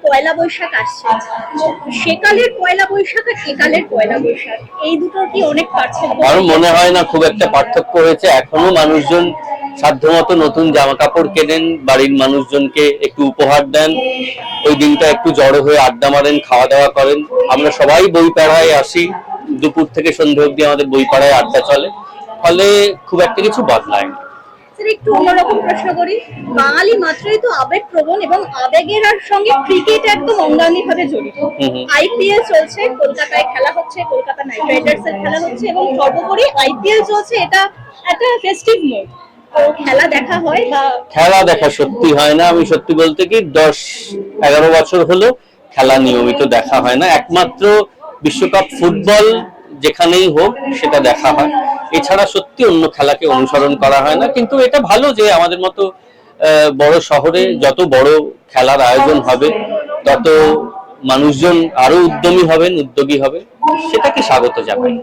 পয়লা বৈশাখ আসছে, সেকালের পয়লা বৈশাখ আর একালের পয়লা বৈশাখ এই দুটোর কি অনেক পার্থক্য? আমার মনে হয় না খুব একটা পার্থক্য হয়েছে। এখনো মানুষজন সাধ্যমতো নতুন জামা কাপড় কেনেন, বাড়ির মানুষজনকে একটু উপহার দেন, ওই দিনটা একটু জড়ো হয়ে আড্ডা মারেন, খাওয়া দাওয়া করেন। আমরা সবাই বই পাড়ায় আসি, দুপুর থেকে সন্ধ্যে অবধি আমাদের বই পাড়ায় আড্ডা চলে, ফলে খুব একটা কিছু বদলায় না। স্যার একটু অন্যরকম প্রশ্ন করি, বাঙালি মাত্রই তো আবেগ প্রবণ এবং আবেগের আর সঙ্গে ক্রিকেট একদম অঙ্গাঙ্গি ভাবে জড়িত। আইপিএল চলছে, কলকাতায় খেলা হচ্ছে, কলকাতা নাইট রাইডার্স এর খেলা হচ্ছে এবং সর্বোপরি আইপিএল চলছে, এটা একটা ফেস্টিভ মোড। তো খেলা দেখা হয় বা? খেলা দেখা সত্যি হয় না। আমি সত্যি বলতে কি 10-11 বছর হলো খেলা নিয়মিত দেখা হয় না। একমাত্র বিশ্বকাপ ফুটবল যেখানেই হোক সেটা দেখা হয়, এছাড়া সত্যি অন্য খেলাকে অনুসরণ করা হয় না। কিন্তু এটা ভালো যে আমাদের মতো বড় শহরে যত বড় খেলার আয়োজন হবে তত মানুষজন আরো উদ্যমী হবেন, উদ্যোগী হবে, সেটাকে স্বাগত জানাই।